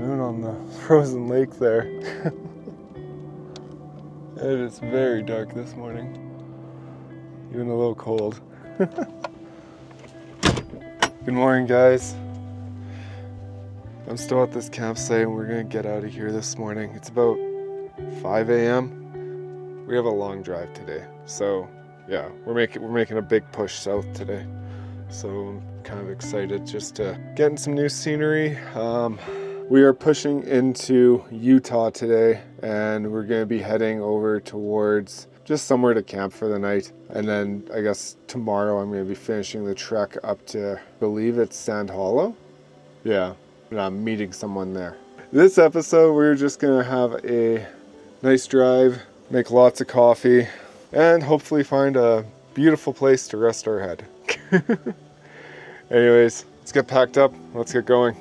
moon on the frozen lake there. It is very dark this morning. Even a little cold. Good morning, guys. I'm still at this campsite and we're gonna get out of here this morning. It's about 5 a.m. We have a long drive today. So yeah, we're making a big push south today. So I'm kind of excited just to get in some new scenery. We are pushing into Utah today and we're gonna be heading over towards just somewhere to camp for the night. And then I guess tomorrow I'm gonna be finishing the trek up to, I believe it's Sand Hollow. Yeah, and I'm meeting someone there. This episode, we're just gonna have a nice drive, make lots of coffee, and hopefully find a beautiful place to rest our head. Anyways, let's get packed up, let's get going.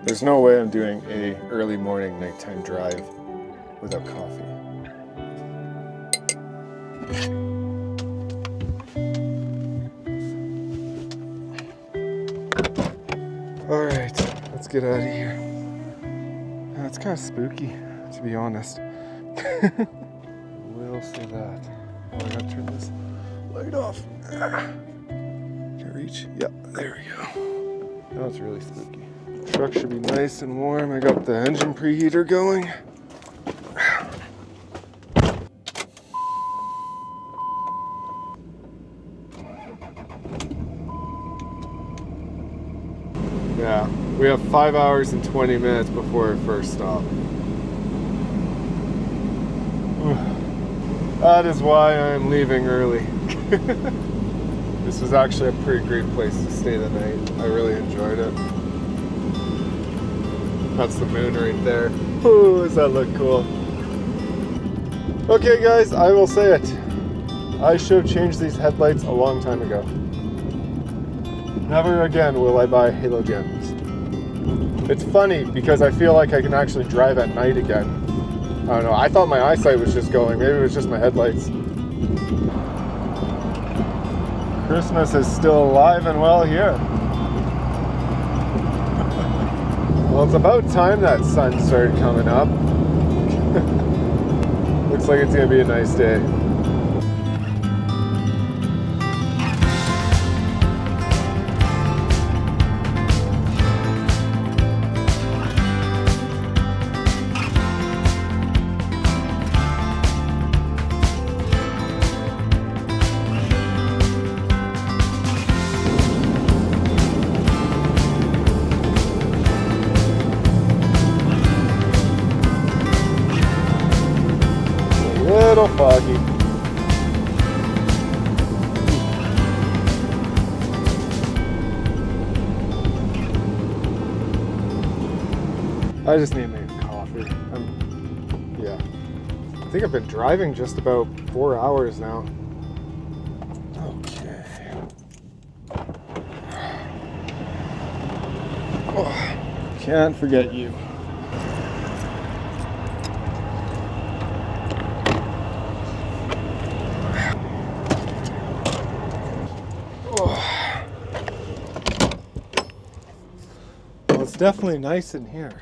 There's no way I'm doing a early morning nighttime drive without coffee. All right, let's get out of here. It's kind of spooky, to be honest. We'll say that. Oh, I gotta turn this light off. Can I reach? Yep, there we go. Now it's really spooky. Truck should be nice and warm. I got the engine preheater going. Yeah, we have 5 hours and 20 minutes before our first stop. That is why I'm leaving early. This was actually a pretty great place to stay the night. I really enjoyed it. That's the moon right there. Ooh, does that look cool? Okay guys, I will say it. I should have changed these headlights a long time ago. Never again will I buy halogens. It's funny because I feel like I can actually drive at night again. I don't know, I thought my eyesight was just going. Maybe it was just my headlights. Christmas is still alive and well here. Well, it's about time that sun started coming up. Looks like it's gonna be a nice day. Little foggy. I just need to make coffee. Yeah. I think I've been driving just about 4 hours now. Okay. Oh, can't forget you. It's definitely nice in here.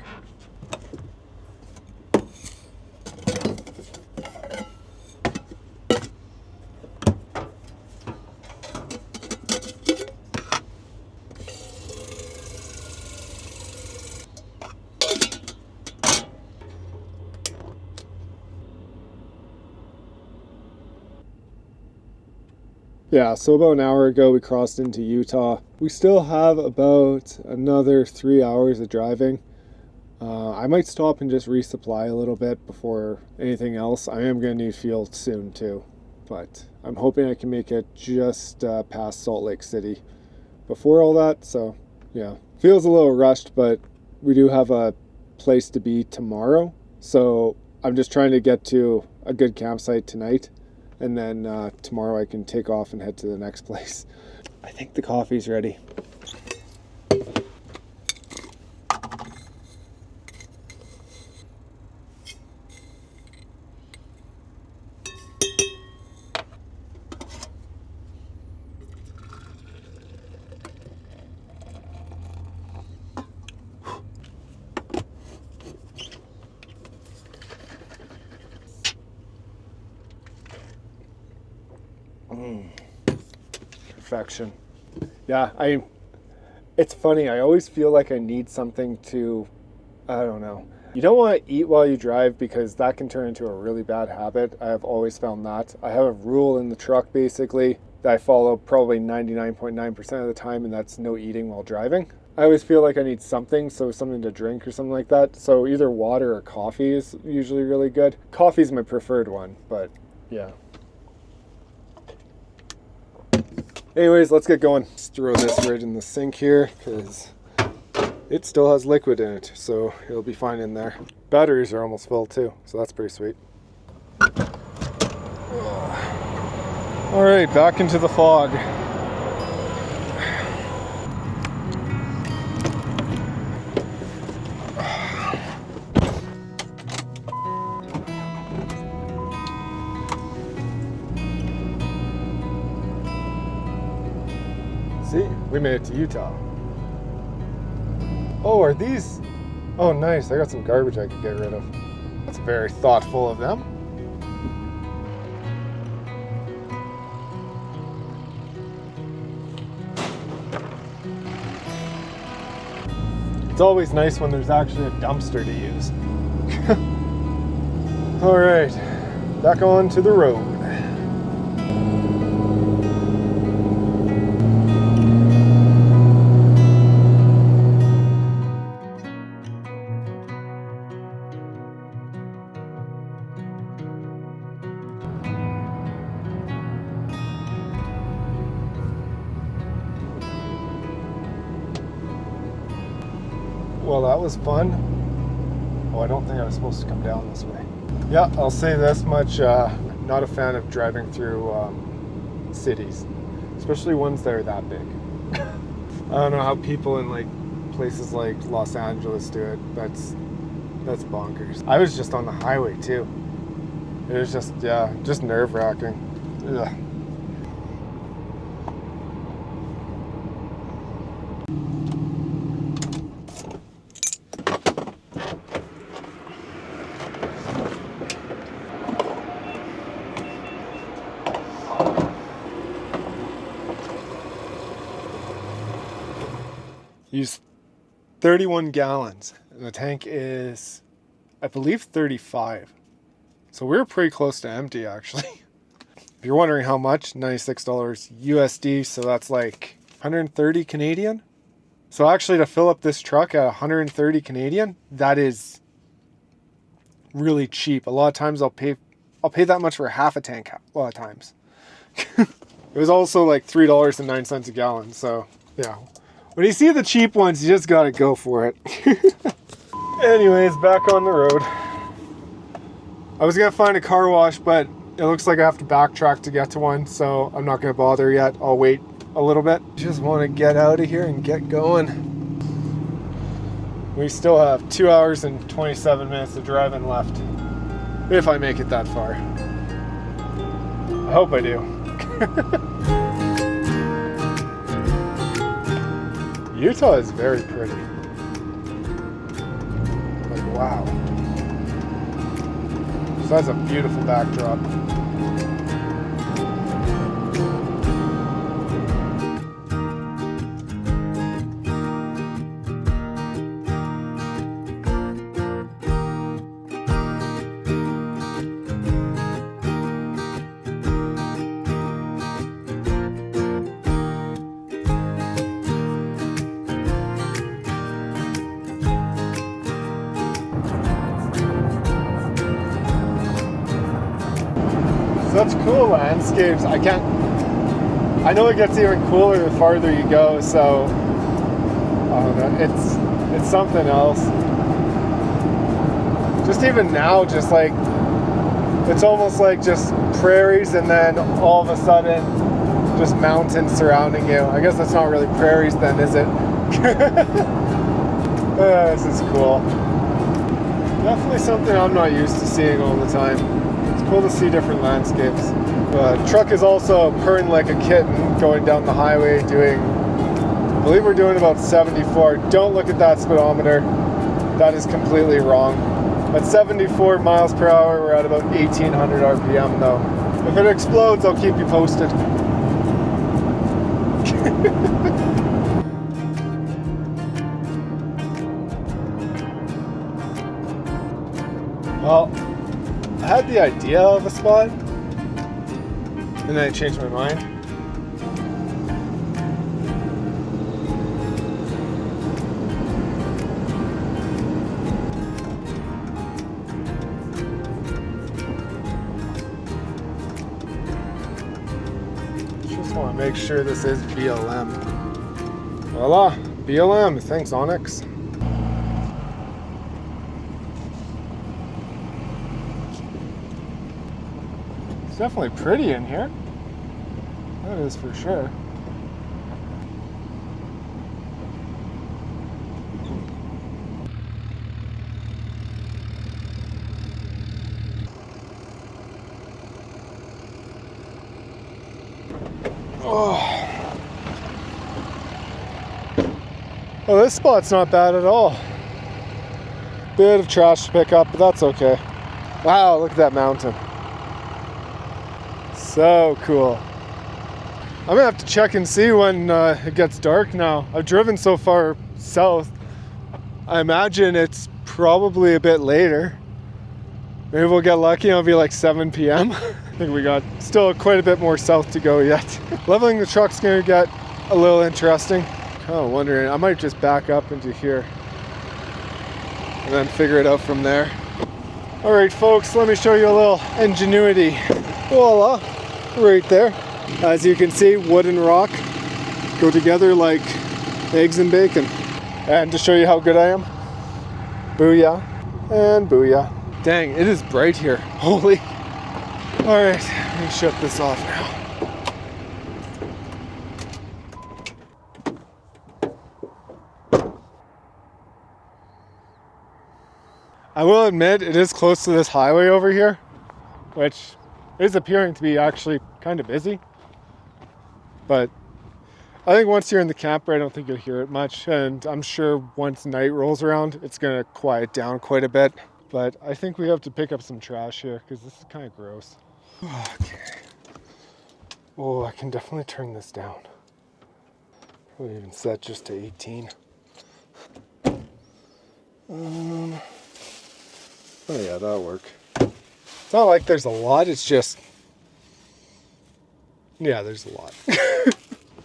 Yeah, so about an hour ago we crossed into Utah. We still have about another 3 hours of driving. I might stop and just resupply a little bit before anything else. I am going to need fuel soon too, but I'm hoping I can make it just past Salt Lake City before all that. So yeah, feels a little rushed, but we do have a place to be tomorrow. So I'm just trying to get to a good campsite tonight. And then tomorrow I can take off and head to the next place. I think the coffee's ready. Perfection. Yeah, it's funny. I always feel like I need something to, I don't know. You don't want to eat while you drive because that can turn into a really bad habit. I have always found that. I have a rule in the truck basically that I follow probably 99.9% of the time, and that's no eating while driving. I always feel like I need something, so something to drink or something like that. So either water or coffee is usually really good. Coffee's my preferred one, but yeah. Anyways, let's get going. Let's throw this right in the sink here because it still has liquid in it, so it'll be fine in there. Batteries are almost full too, so that's pretty sweet. All right, back into the fog. See, we made it to Utah. Oh, are these? Oh, nice. I got some garbage I could get rid of. That's very thoughtful of them. It's always nice when there's actually a dumpster to use. All right, back on to the road. Well, that was fun. Oh, I don't think I was supposed to come down this way. Yeah, I'll say this much, not a fan of driving through cities, especially ones that are that big. I don't know how people in like places like Los Angeles do it. That's bonkers. I was just on the highway too. It was just, yeah, just nerve-wracking. Ugh. Use 31 gallons, and the tank is, I believe, 35. So we're pretty close to empty, actually. If you're wondering how much, $96 USD, so that's like 130 Canadian. So actually, to fill up this truck at 130 Canadian, that is really cheap. A lot of times I'll pay that much for half a tank. A lot of times. It was also like $3.09 a gallon. So yeah. When you see the cheap ones, you just gotta go for it. Anyways, back on the road. I was gonna find a car wash, but it looks like I have to backtrack to get to one, so I'm not gonna bother yet. I'll wait a little bit. Just wanna get out of here and get going. We still have 2 hours and 27 minutes of driving left. If I make it that far. I hope I do. Utah is very pretty. Like, wow. So that's a beautiful backdrop. Such cool landscapes. I know it gets even cooler the farther you go, so I don't know, it's something else. Just even now, just like, it's almost like just prairies and then all of a sudden just mountains surrounding you. I guess that's not really prairies then, is it? This is cool. Definitely something I'm not used to seeing all the time. It's cool to see different landscapes. Truck is also purring like a kitten going down the highway doing, I believe we're doing about 74. Don't look at that speedometer. That is completely wrong. At 74 miles per hour, we're at about 1800 RPM though. If it explodes, I'll keep you posted. Well, I had the idea of a spot, and then I changed my mind. Just want to make sure this is BLM. Voila, BLM. Thanks, Onyx. It's definitely pretty in here. That is for sure. Oh. Well, this spot's not bad at all. Bit of trash to pick up, but that's okay. Wow, look at that mountain. So cool. I'm gonna have to check and see when it gets dark now. I've driven so far south. I imagine it's probably a bit later. Maybe we'll get lucky and it'll be like 7 p.m. I think we got still quite a bit more south to go yet. Leveling the truck's gonna get a little interesting. Kind of wondering, I might just back up into here and then figure it out from there. All right, folks, let me show you a little ingenuity. Voila, right there. As you can see, wood and rock go together like eggs and bacon. And to show you how good I am, booyah and booyah. Dang, it is bright here. Holy. All right, let me shut this off now. I will admit it is close to this highway over here, which is appearing to be actually kind of busy. But I think once you're in the camper, I don't think you'll hear it much. And I'm sure once night rolls around, it's gonna quiet down quite a bit. But I think we have to pick up some trash here because this is kind of gross. Okay. Oh, I can definitely turn this down. Probably even set just to 18. Oh yeah, that'll work. It's not like there's a lot, it's just... Yeah, there's a lot.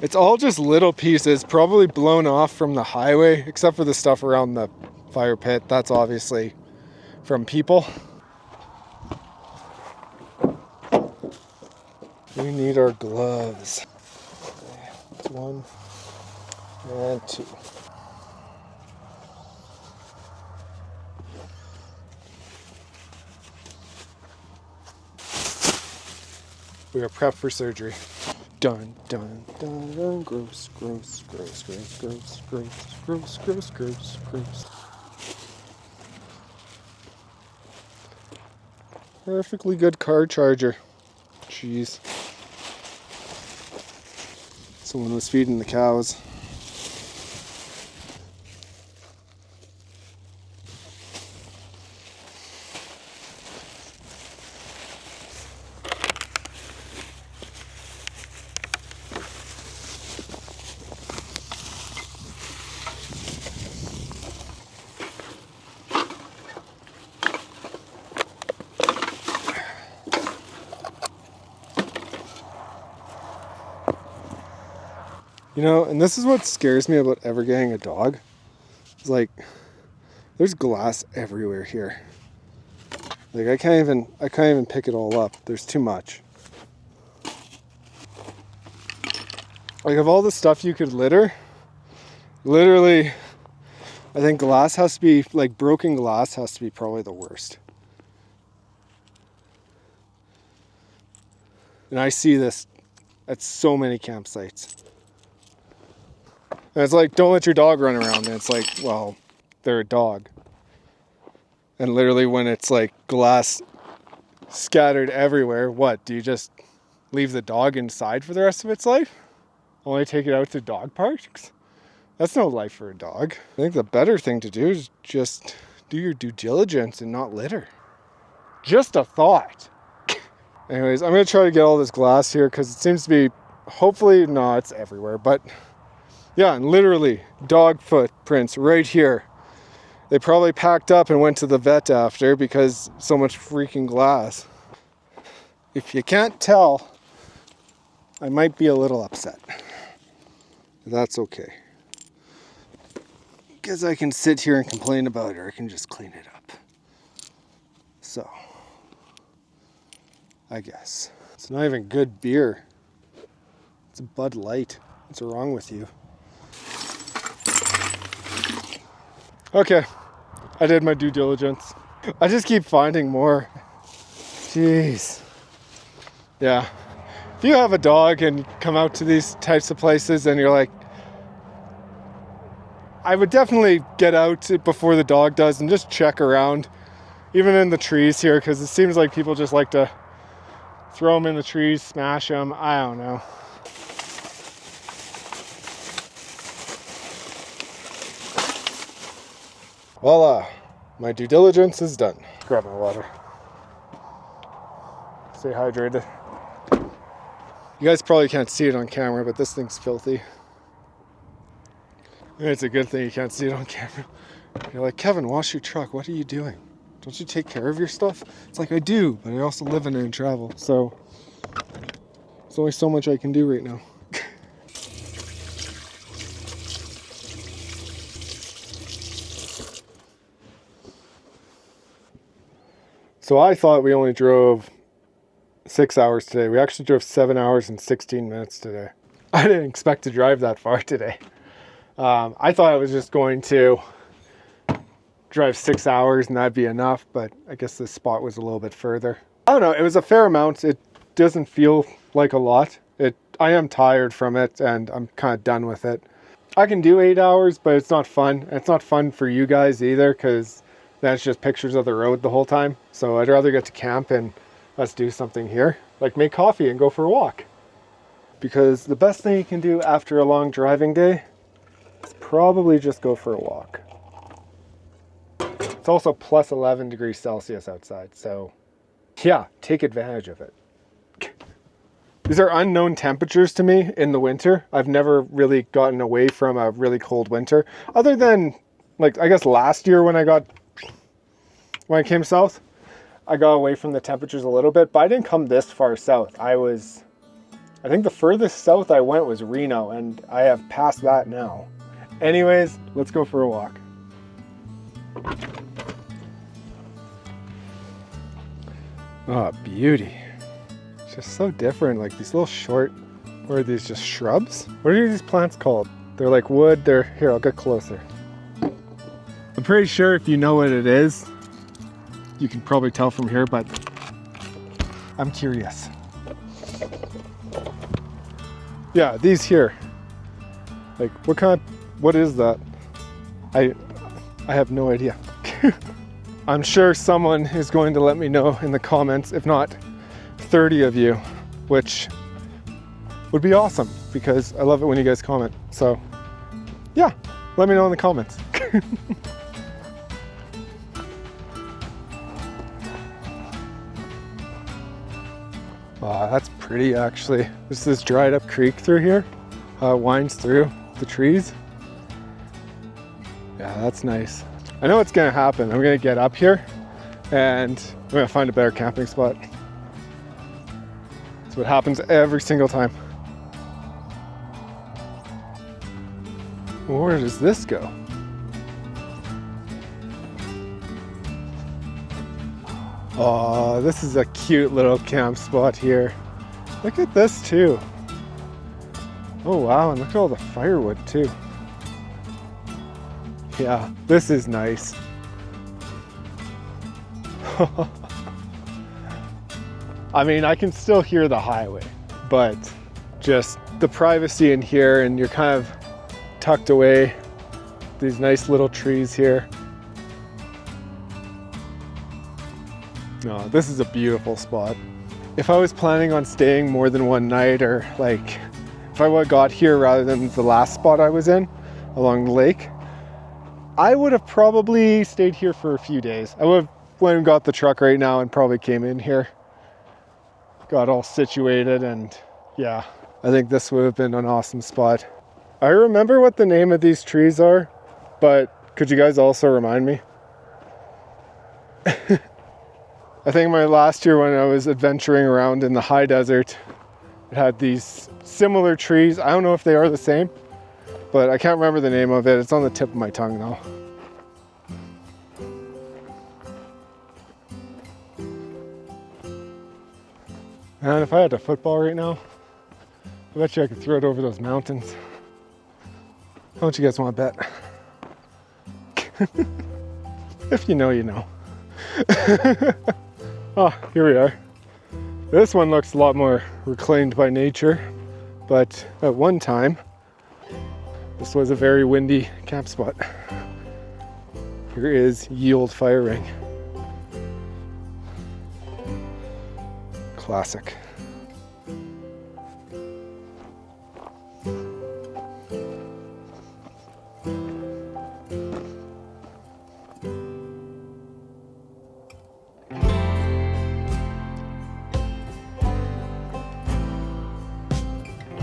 It's all just little pieces, probably blown off from the highway, except for the stuff around the fire pit. That's obviously from people. We need our gloves. Okay, that's 1 and 2. We are prepped for surgery. Dun dun dun dun. Gross, gross, gross, gross, gross, gross, gross, gross, gross, gross. Perfectly good car charger. Jeez. Someone was feeding the cows. You know, and this is what scares me about ever getting a dog. It's like, there's glass everywhere here. Like I can't even pick it all up. There's too much. Like of all the stuff you could litter, literally, I think glass has to be, like broken glass has to be probably the worst. And I see this at so many campsites. And it's like, don't let your dog run around. And it's like, well, they're a dog. And literally when it's like glass scattered everywhere, what? Do you just leave the dog inside for the rest of its life? Only take it out to dog parks? That's no life for a dog. I think the better thing to do is just do your due diligence and not litter. Just a thought. Anyways, I'm gonna try to get all this glass here because it seems to be, hopefully, no, it's everywhere, but yeah, and literally dog footprints right here. They probably packed up and went to the vet after because so much freaking glass. If you can't tell, I might be a little upset. That's okay. Because I can sit here and complain about it, or I can just clean it up. So, I guess. It's not even good beer. It's a Bud Light. What's wrong with you? Okay, I did my due diligence. I just keep finding more. Jeez. Yeah. If you have a dog and you come out to these types of places and you're like, I would definitely get out before the dog does and just check around, even in the trees here, because it seems like people just like to throw them in the trees, smash them. I don't know. Voila, my due diligence is done. Grab my water. Stay hydrated. You guys probably can't see it on camera, but this thing's filthy. And it's a good thing you can't see it on camera. You're like, Kevin, wash your truck. What are you doing? Don't you take care of your stuff? It's like, I do, but I also live in it and travel. So there's only so much I can do right now. So I thought we only drove 6 hours today. We actually drove 7 hours and 16 minutes today. I didn't expect to drive that far today. I thought I was just going to drive 6 hours and that'd be enough, but I guess this spot was a little bit further. I don't know, it was a fair amount. It doesn't feel like a lot. I am tired from it and I'm kind of done with it. I can do 8 hours, but it's not fun. It's not fun for you guys either, because that's just pictures of the road the whole time. So I'd rather get to camp and let's do something here, like make coffee and go for a walk. Because the best thing you can do after a long driving day is probably just go for a walk. It's also plus 11 degrees Celsius outside, so yeah, take advantage of it. These are unknown temperatures to me in the winter. I've never really gotten away from a really cold winter, other than, like, I guess last year when I came south, I got away from the temperatures a little bit, but I didn't come this far south. I think the furthest south I went was Reno, and I have passed that now. Anyways, let's go for a walk. Oh, beauty. It's just so different, like these little short, what are these, just shrubs? What are these plants called? They're like wood, here, I'll get closer. I'm pretty sure if you know what it is, you can probably tell from here, but I'm curious. Yeah, these here. Like, what is that? I have no idea. I'm sure someone is going to let me know in the comments, if not 30 of you, which would be awesome because I love it when you guys comment. So yeah, let me know in the comments. Oh, that's pretty actually. There's this dried up creek through here. Winds through the trees. Yeah, that's nice. I know what's gonna happen. I'm gonna get up here and I'm gonna find a better camping spot. That's what happens every single time. Where does this go? Oh, this is a cute little camp spot here. Look at this too. Oh wow, and look at all the firewood too. Yeah, this is nice. I mean, I can still hear the highway, but just the privacy in here, and you're kind of tucked away. These nice little trees here. No, this is a beautiful spot. If I was planning on staying more than one night, or like if I would have got here rather than the last spot I was in along the lake, I would have probably stayed here for a few days. I would have went and got the truck right now and probably came in here. got all situated, and yeah, I think this would have been an awesome spot. I remember what the name of these trees are, but could you guys also remind me? I think my last year when I was adventuring around in the high desert, it had these similar trees. I don't know if they are the same, but I can't remember the name of it. It's on the tip of my tongue though. And if I had a football right now, I bet you I could throw it over those mountains. How much you guys want to bet? If you know, you know. Oh, here we are. This one looks a lot more reclaimed by nature, but at one time, this was a very windy camp spot. Here is Yield Fire Ring. Classic.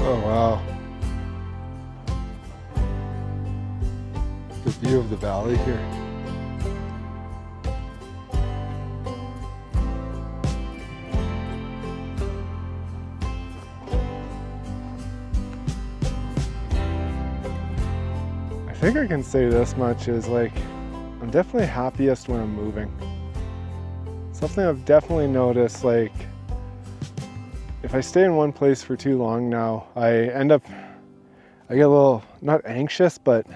Oh wow. The view of the valley here. I think I can say this much is like, I'm definitely happiest when I'm moving. Something I've definitely noticed, like, if I stay in one place for too long now, I get a little, not anxious, but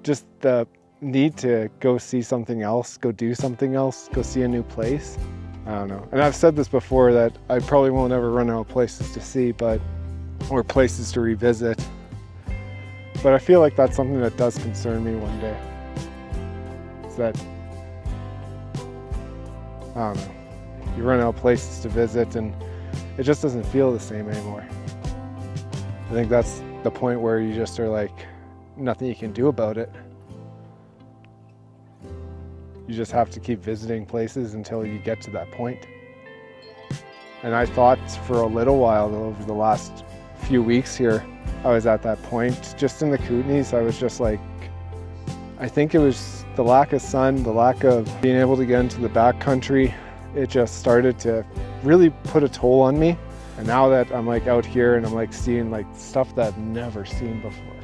just the need to go see something else, go do something else, go see a new place. I don't know. And I've said this before that I probably won't ever run out of places to see, or places to revisit. But I feel like that's something that does concern me one day. It's that, I don't know, you run out of places to visit and it just doesn't feel the same anymore. I think that's the point where you just are like, nothing you can do about it. You just have to keep visiting places until you get to that point. And I thought for a little while, over the last few weeks here, I was at that point. Just in the Kootenays, I was just like, I think it was the lack of sun, the lack of being able to get into the backcountry. It just started to really put a toll on me. And now that I'm like out here and I'm like seeing like stuff that I've never seen before.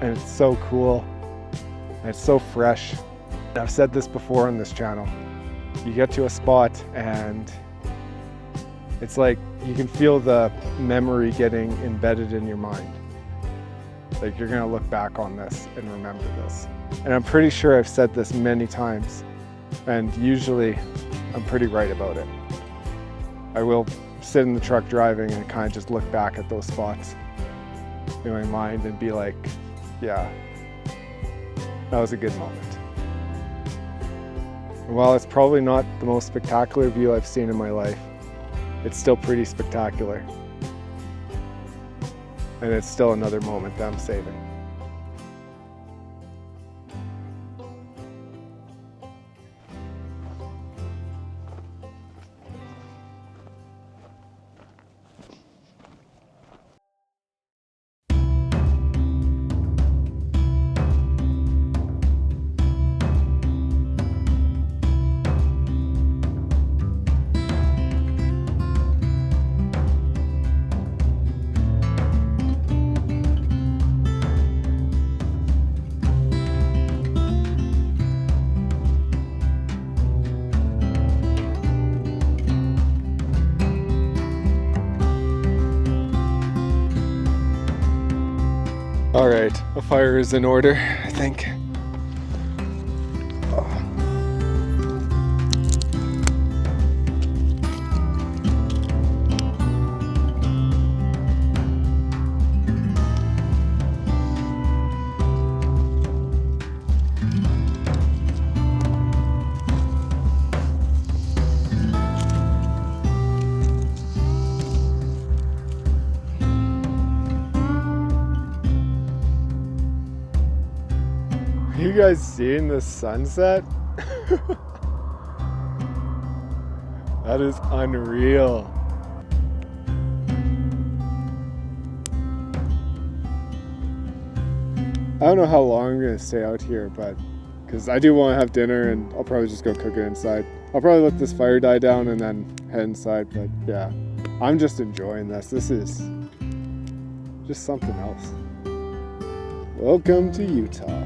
And it's so cool. And it's so fresh. I've said this before on this channel. You get to a spot and it's like you can feel the memory getting embedded in your mind. Like you're gonna look back on this and remember this. And I'm pretty sure I've said this many times, and usually I'm pretty right about it. I will sit in the truck driving and kind of just look back at those spots in my mind and be like, yeah, that was a good moment. And while it's probably not the most spectacular view I've seen in my life, it's still pretty spectacular. And it's still another moment that I'm saving. All right, the fire is in order, I think. You guys seeing the sunset? That is unreal. I don't know how long I'm gonna stay out here, but because I do want to have dinner and I'll probably just go cook it inside. I'll probably let this fire die down and then head inside, but yeah, I'm just enjoying this. This is just something else. Welcome to Utah.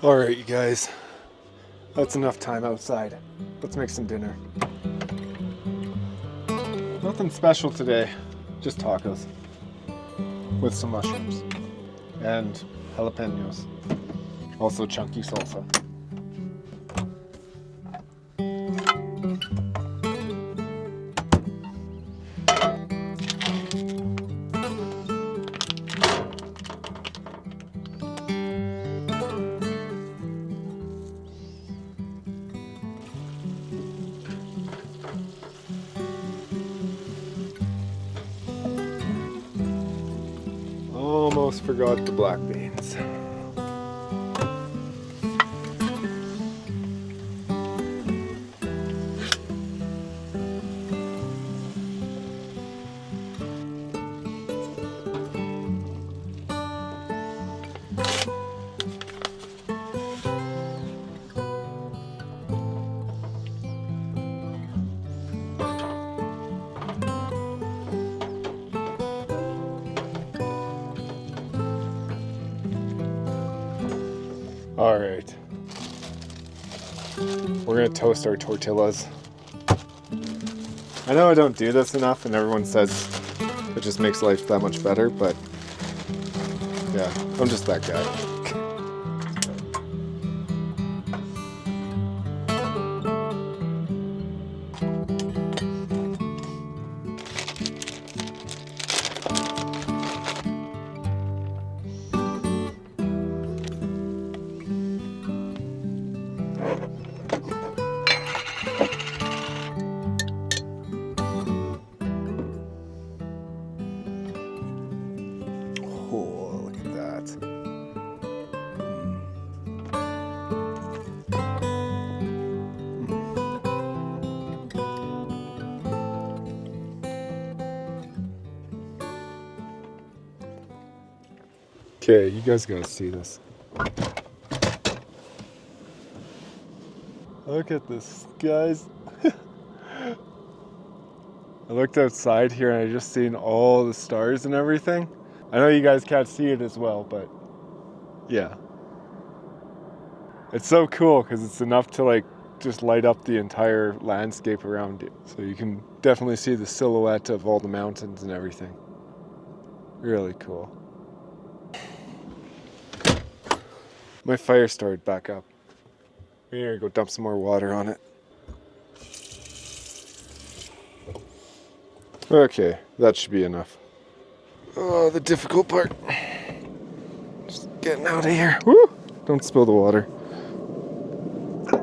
All right, you guys, that's enough time outside. Let's make some dinner. Nothing special today, just tacos with some mushrooms and jalapenos, also chunky salsa. Almost forgot the black beans. All right, we're gonna toast our tortillas. I know I don't do this enough and everyone says it just makes life that much better, but yeah, I'm just that guy. Oh, look at that. Okay, you guys gotta see this. Look at this, guys. I looked outside here and I just seen all the stars and everything. I know you guys can't see it as well, but yeah. It's so cool because it's enough to like just light up the entire landscape around you. So you can definitely see the silhouette of all the mountains and everything. Really cool. My fire started back up. We're gonna go dump some more water on it. Okay, that should be enough. Oh, the difficult part. Just getting out of here. Woo! Don't spill the water.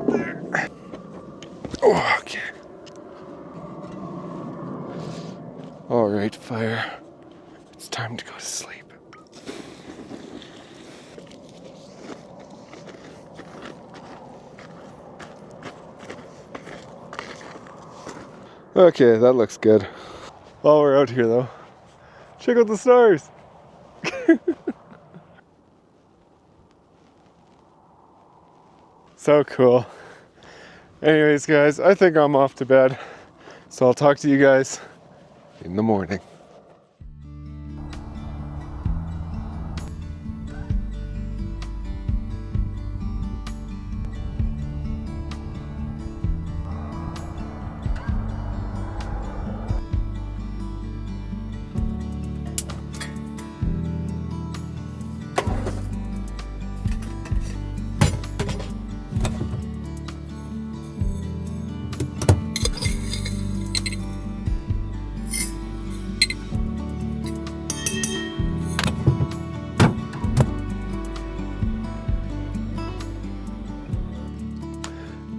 There. Oh, okay. All right, fire. It's time to go to sleep. Okay, that looks good. While we're out here though, check out the stars. So cool. Anyways, guys, I think I'm off to bed. So I'll talk to you guys in the morning.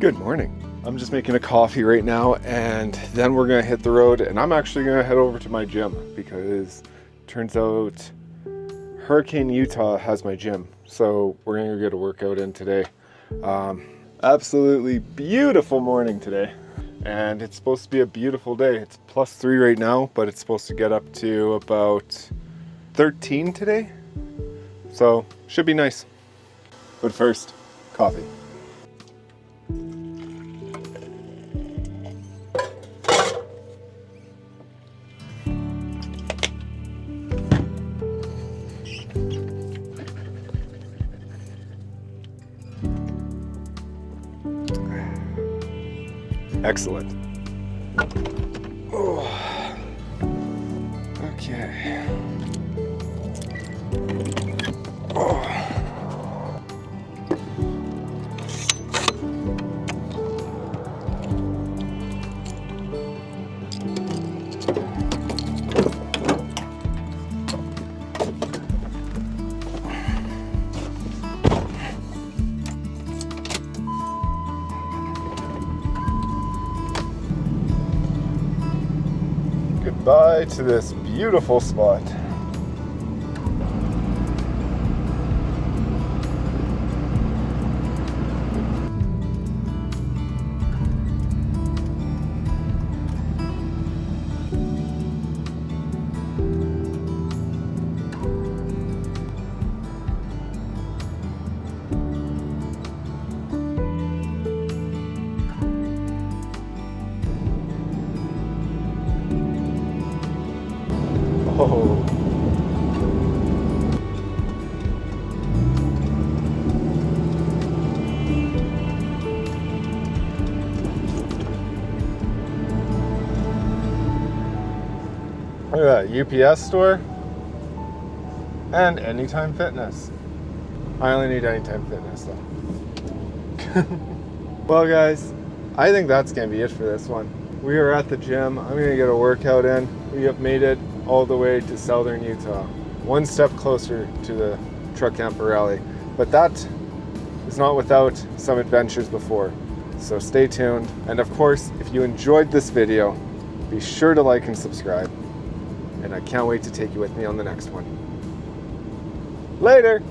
Good morning. I'm just making a coffee right now, and then we're gonna hit the road, and I'm actually gonna head over to my gym because turns out Hurricane Utah has my gym. So we're gonna get a workout in today. Absolutely beautiful morning today. And it's supposed to be a beautiful day. It's +3 right now, but it's supposed to get up to about 13 today. So should be nice. But first, coffee. Excellent. Oh. Okay. Oh. Goodbye to this beautiful spot. Oh. Look at that, UPS store and Anytime Fitness. I only need Anytime Fitness though. Well guys, I think that's gonna be it for this one. We are at the gym. I'm gonna get a workout in. We have made it all the way to southern Utah. One step closer to the truck camper rally. But that is not without some adventures before. So stay tuned. And of course, if you enjoyed this video, be sure to like and subscribe. And I can't wait to take you with me on the next one. Later!